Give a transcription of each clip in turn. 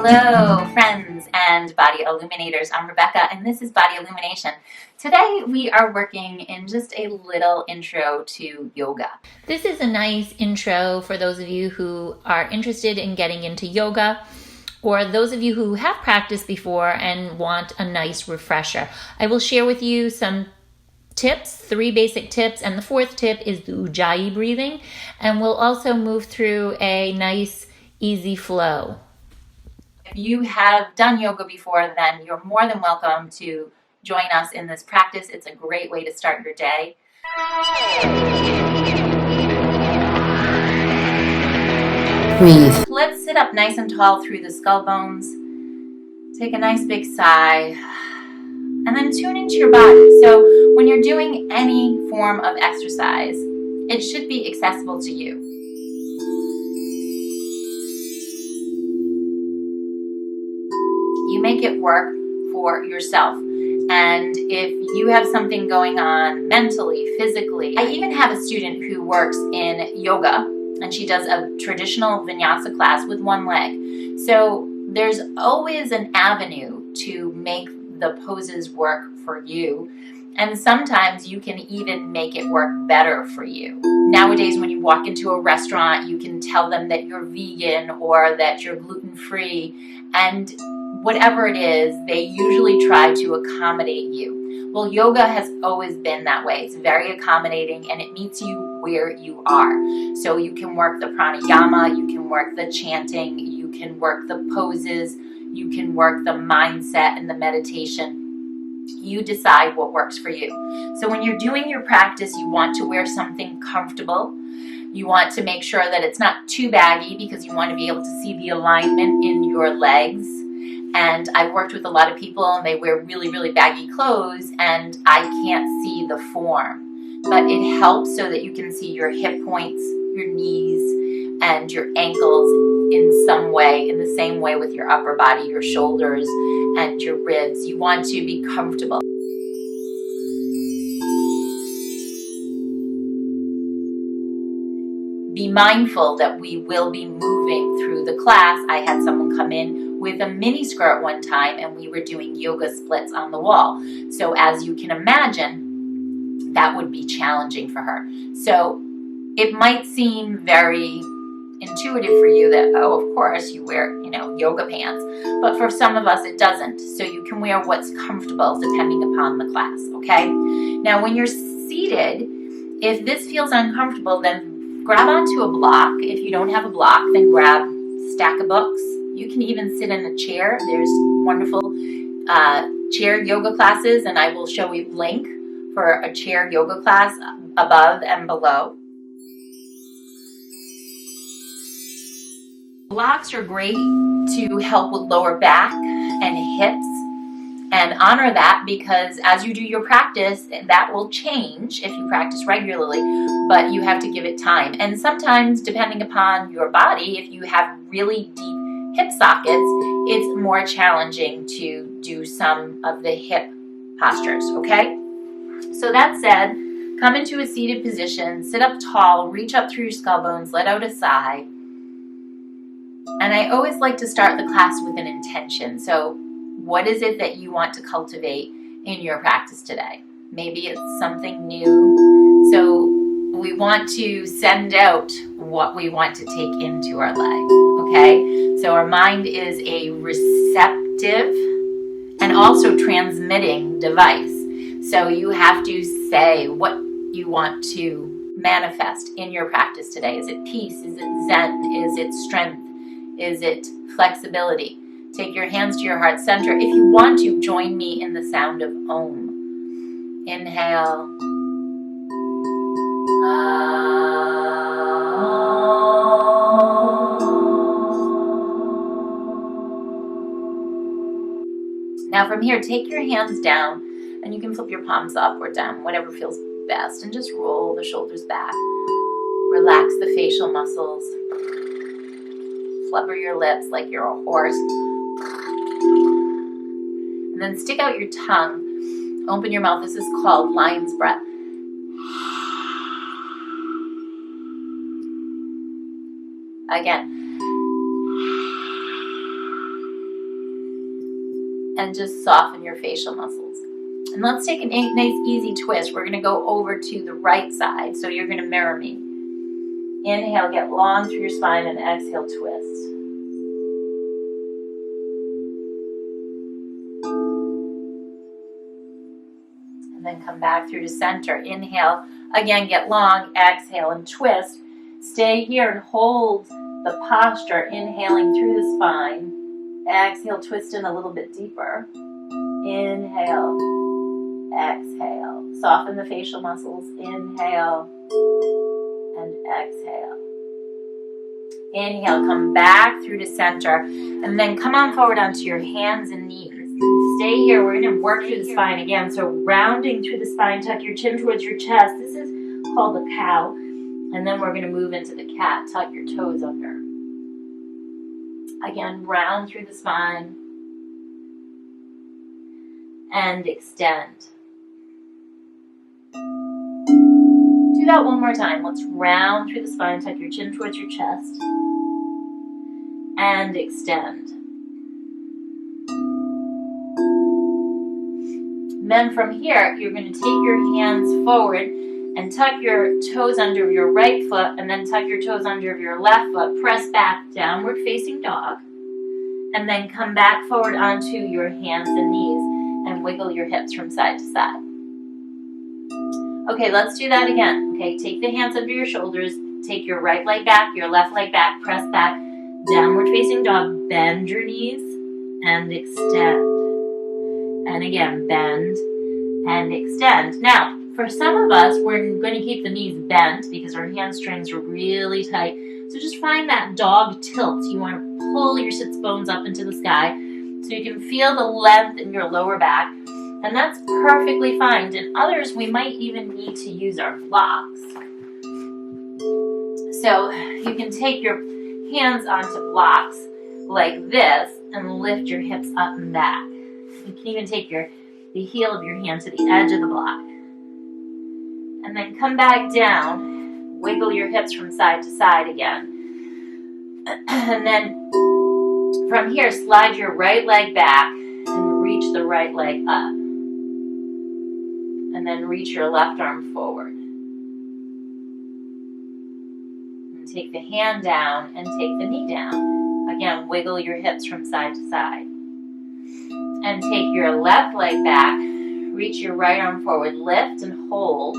Hello, friends and body illuminators. I'm Rebekah, and this is Body Illumination. Today, we are working in just a little intro to yoga. This is a nice intro for those of you who are interested in getting into yoga, or those of you who have practiced before and want a nice refresher. I will share with you some tips, 3 basic tips, and the 4th tip is the Ujjayi breathing, and we'll also move through a nice, easy flow. If you have done yoga before, then you're more than welcome to join us in this practice. It's a great way to start your day. Breathe. Let's sit up nice and tall through the skull bones. Take a nice big sigh. And then tune into your body. So when you're doing any form of exercise, it should be accessible to you. You make it work for yourself. And if you have something going on mentally, physically, I even have a student who works in yoga, and she does a traditional vinyasa class with one leg. So there's always an avenue to make the poses work for you. And sometimes you can even make it work better for you. Nowadays, when you walk into a restaurant, you can tell them that you're vegan or that you're gluten-free. And whatever it is, they usually try to accommodate you. Well, yoga has always been that way. It's very accommodating and it meets you where you are. So you can work the pranayama, you can work the chanting, you can work the poses, you can work the mindset and the meditation. You decide what works for you. So when you're doing your practice, you want to wear something comfortable. You want to make sure that it's not too baggy because you want to be able to see the alignment in your legs. And I've worked with a lot of people and they wear really, really baggy clothes and I can't see the form. But it helps so that you can see your hip points, your knees, and your ankles in some way, in the same way with your upper body, your shoulders and your ribs. You want to be comfortable. Be mindful that we will be moving through the class. I had someone come in with a mini skirt one time and we were doing yoga splits on the wall. So as you can imagine, that would be challenging for her. So it might seem very intuitive for you that, oh, of course you wear, yoga pants. But for some of us, it doesn't. So you can wear what's comfortable depending upon the class, okay? Now, when you're seated, if this feels uncomfortable, then grab onto a block. If you don't have a block, then grab a stack of books. You can even sit in a chair. There's wonderful chair yoga classes, and I will show you a link for a chair yoga class above and below. Blocks are great to help with lower back and hips, and honor that because as you do your practice, that will change if you practice regularly, but you have to give it time. And sometimes, depending upon your body, if you have really deep hip sockets, it's more challenging to do some of the hip postures, okay? So that said, come into a seated position, sit up tall, reach up through your skull bones, let out a sigh. And I always like to start the class with an intention. So what is it that you want to cultivate in your practice today? Maybe it's something new. So we want to send out what we want to take into our life, okay? So our mind is a receptive and also transmitting device. So you have to say what you want to manifest in your practice today. Is it peace? Is it zen? Is it strength? Is it flexibility? Take your hands to your heart center. If you want to, join me in the sound of Om. Inhale. Now from here, take your hands down and you can flip your palms up or down, whatever feels best, and just roll the shoulders back. Relax the facial muscles. Flubber your lips like you're a horse. And then stick out your tongue. Open your mouth. This is called lion's breath. Again. and just soften your facial muscles. And let's take a nice easy twist. We're going to go over to the right side. So you're going to mirror me. Inhale, get long through your spine, and exhale, twist. And then come back through to center. Inhale, again, get long, exhale, and twist. Stay here and hold the posture, inhaling through the spine. Exhale, twist in a little bit deeper. Inhale, exhale. Soften the facial muscles. Inhale and exhale. Inhale, come back through to center, and then come on forward onto your hands and knees. Stay here. We're going to work through the spine again. So rounding through the spine, tuck your chin towards your chest. This is called the cow. And then we're going to move into the cat. Tuck your toes under. Again, round through the spine and extend. Do that one more time. Let's round through the spine, tuck your chin towards your chest and extend. And then from here, you're going to take your hands forward and tuck your toes under your right foot, and then tuck your toes under your left foot. Press back, downward facing dog. And then come back forward onto your hands and knees and wiggle your hips from side to side. Okay, let's do that again. Okay, take the hands under your shoulders. Take your right leg back, your left leg back. Press back, downward facing dog. Bend your knees and extend. And again, bend and extend. Now, for some of us, we're going to keep the knees bent because our hamstrings are really tight. So just find that dog tilt. You want to pull your sits bones up into the sky so you can feel the length in your lower back. And that's perfectly fine. In others, we might even need to use our blocks. So you can take your hands onto blocks like this and lift your hips up and back. You can even take the heel of your hand to the edge of the block. And then come back down, wiggle your hips from side to side again. And then from here, slide your right leg back and reach the right leg up. And then reach your left arm forward. And take the hand down and take the knee down. Again, wiggle your hips from side to side. And take your left leg back, reach your right arm forward, lift and hold.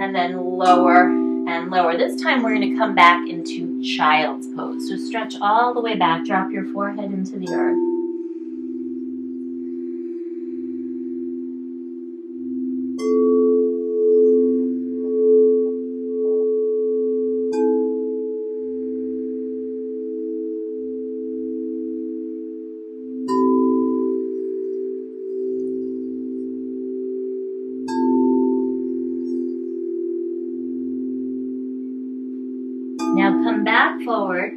And then lower and lower. This time we're going to come back into child's pose. So stretch all the way back, drop your forehead into the earth. Now come back forward,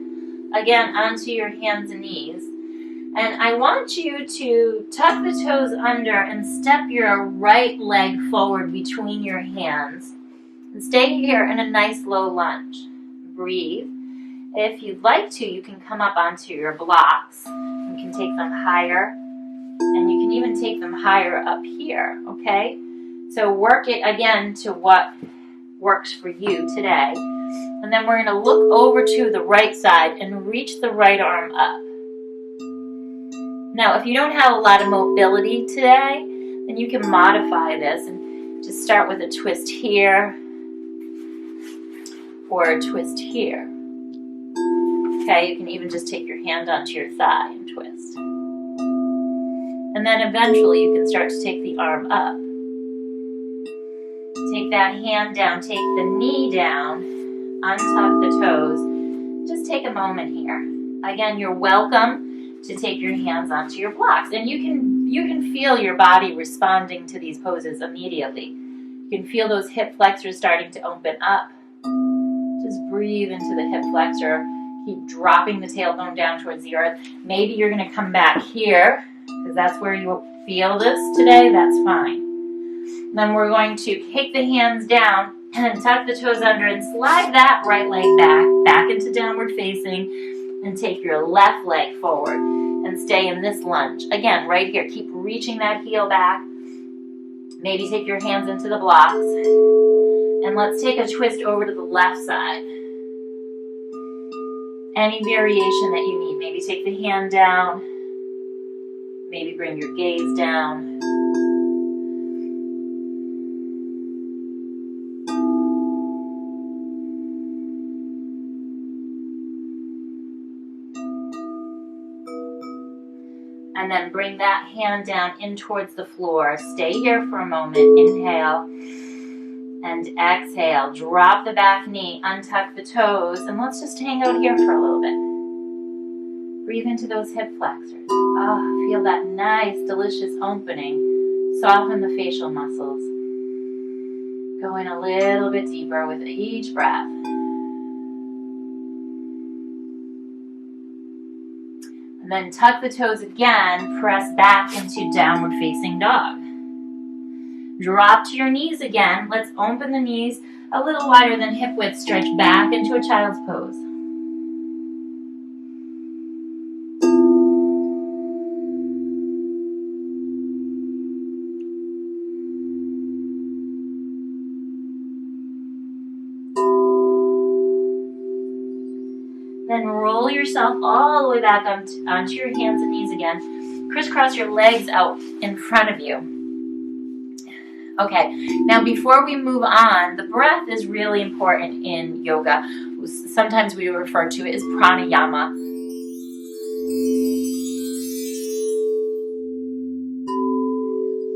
again onto your hands and knees. And I want you to tuck the toes under and step your right leg forward between your hands. And stay here in a nice low lunge. Breathe. If you'd like to, you can come up onto your blocks. You can take them higher, and you can even take them higher up here, okay? So work it again to what works for you today. And then we're going to look over to the right side and reach the right arm up. Now, if you don't have a lot of mobility today, then you can modify this and just start with a twist here or a twist here. Okay, you can even just take your hand onto your thigh and twist. And then eventually you can start to take the arm up. Take that hand down, take the knee down, untuck the toes. Just take a moment here. Again, you're welcome to take your hands onto your blocks. And you can feel your body responding to these poses immediately. You can feel those hip flexors starting to open up. Just breathe into the hip flexor. Keep dropping the tailbone down towards the earth. Maybe you're going to come back here because that's where you feel this today. That's fine. Then we're going to take the hands down and tuck the toes under and slide that right leg back into downward facing. And take your left leg forward and stay in this lunge. Again, right here, keep reaching that heel back. Maybe take your hands into the blocks. And let's take a twist over to the left side. Any variation that you need. Maybe take the hand down. Maybe bring your gaze down. And then bring that hand down in towards the floor. Stay here for a moment. Inhale and exhale. Drop the back knee, untuck the toes, and let's just hang out here for a little bit. Breathe into those hip flexors. Oh, feel that nice, delicious opening. Soften the facial muscles. Going a little bit deeper with each breath. And then tuck the toes again, press back into downward facing dog. Drop to your knees again. Let's open the knees a little wider than hip width. Stretch back into a child's pose. Then roll yourself all the way back onto your hands and knees again. Crisscross your legs out in front of you. Okay, now before we move on, the breath is really important in yoga. Sometimes we refer to it as pranayama.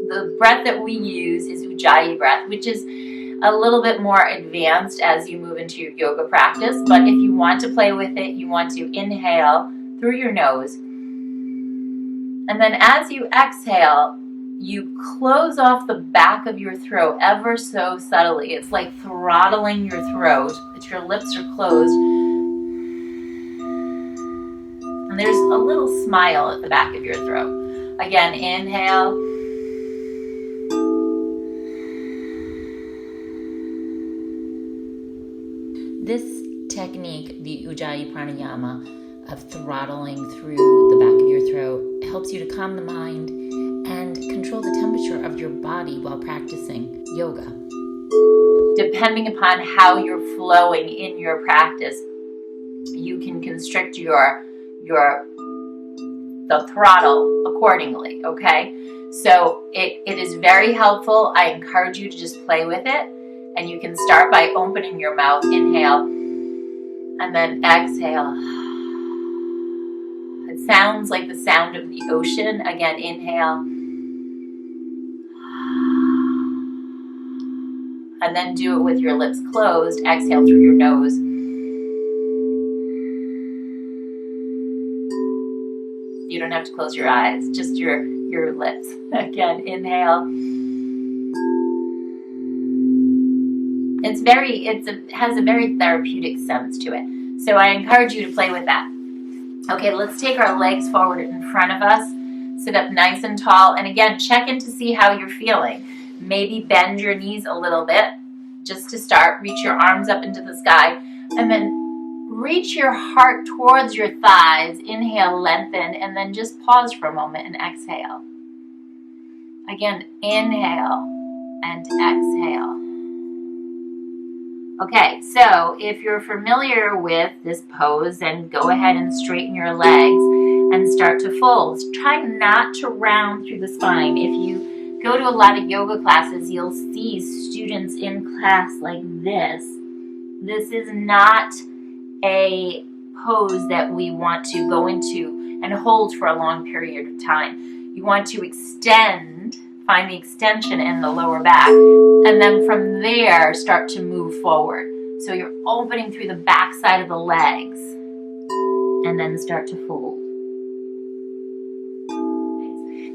The breath that we use is Ujjayi breath, which is a little bit more advanced as you move into your yoga practice. But if you want to play with it, you want to inhale through your nose. And then as you exhale, you close off the back of your throat ever so subtly. It's like throttling your throat, but your lips are closed. And there's a little smile at the back of your throat. Again, inhale. This technique, the Ujjayi Pranayama, of throttling through the back of your throat, helps you to calm the mind and control the temperature of your body while practicing yoga. Depending upon how you're flowing in your practice, you can constrict the throttle accordingly, okay? So it is very helpful. I encourage you to just play with it. And you can start by opening your mouth, inhale, and then exhale. It sounds like the sound of the ocean. Again, inhale. And then do it with your lips closed. Exhale through your nose. You don't have to close your eyes, just your lips. Again, inhale. It has a very therapeutic sense to it. So I encourage you to play with that. Okay, let's take our legs forward in front of us. Sit up nice and tall. And again, check in to see how you're feeling. Maybe bend your knees a little bit just to start. Reach your arms up into the sky. And then reach your heart towards your thighs. Inhale, lengthen, and then just pause for a moment and exhale. Again, inhale and exhale. Okay, so if you're familiar with this pose, then go ahead and straighten your legs and start to fold. Try not to round through the spine. If you go to a lot of yoga classes, you'll see students in class like this. This is not a pose that we want to go into and hold for a long period of time. You want to extend, find the extension in the lower back, and then from there start to move forward. So you're opening through the back side of the legs and then start to fold.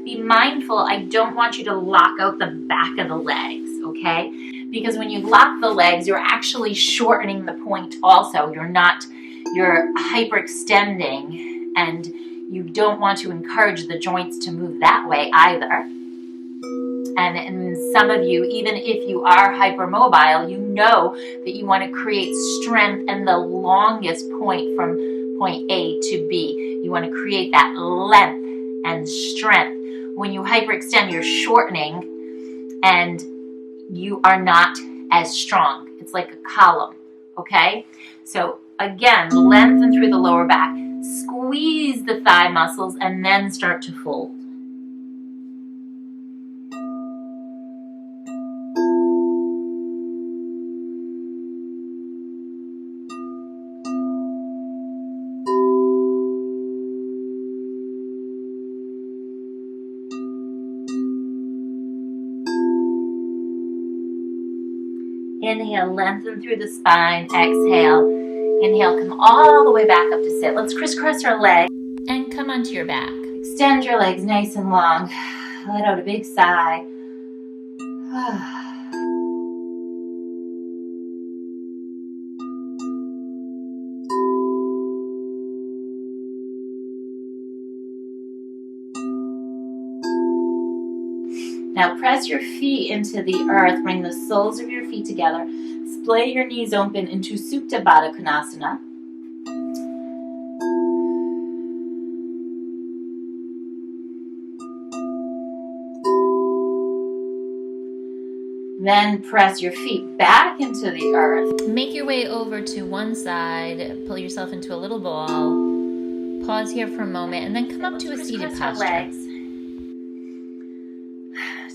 Be mindful, I don't want you to lock out the back of the legs, okay? Because when you lock the legs, you're actually shortening the point also. You're hyperextending, and you don't want to encourage the joints to move that way either. And some of you, even if you are hypermobile, you know that you want to create strength and the longest point from point A to B. You want to create that length and strength. When you hyperextend, you're shortening and you are not as strong. It's like a column, okay? So again, lengthen through the lower back. Squeeze the thigh muscles and then start to fold. Inhale, lengthen through the spine. Exhale. Inhale, come all the way back up to sit. Let's crisscross our legs and come onto your back. Extend your legs nice and long. Let out a big sigh. Now press your feet into the earth. Bring the soles of your feet together. Splay your knees open into Supta Baddha Konasana. Then press your feet back into the earth. Make your way over to one side. Pull yourself into a little ball. Pause here for a moment and then come up to a seated posture. Legs.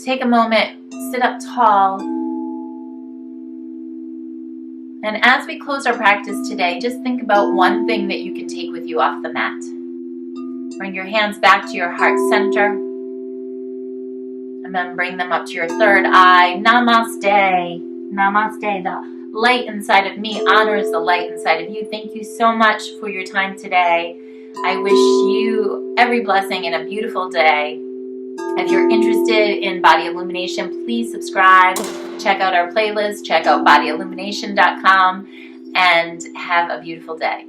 Take a moment, sit up tall. And as we close our practice today, just think about one thing that you can take with you off the mat. Bring your hands back to your heart center. And then bring them up to your third eye. Namaste. Namaste. The light inside of me honors the light inside of you. Thank you so much for your time today. I wish you every blessing and a beautiful day. If you're interested in body illumination, please subscribe. Check out our playlist. Check out bodyillumination.com and have a beautiful day.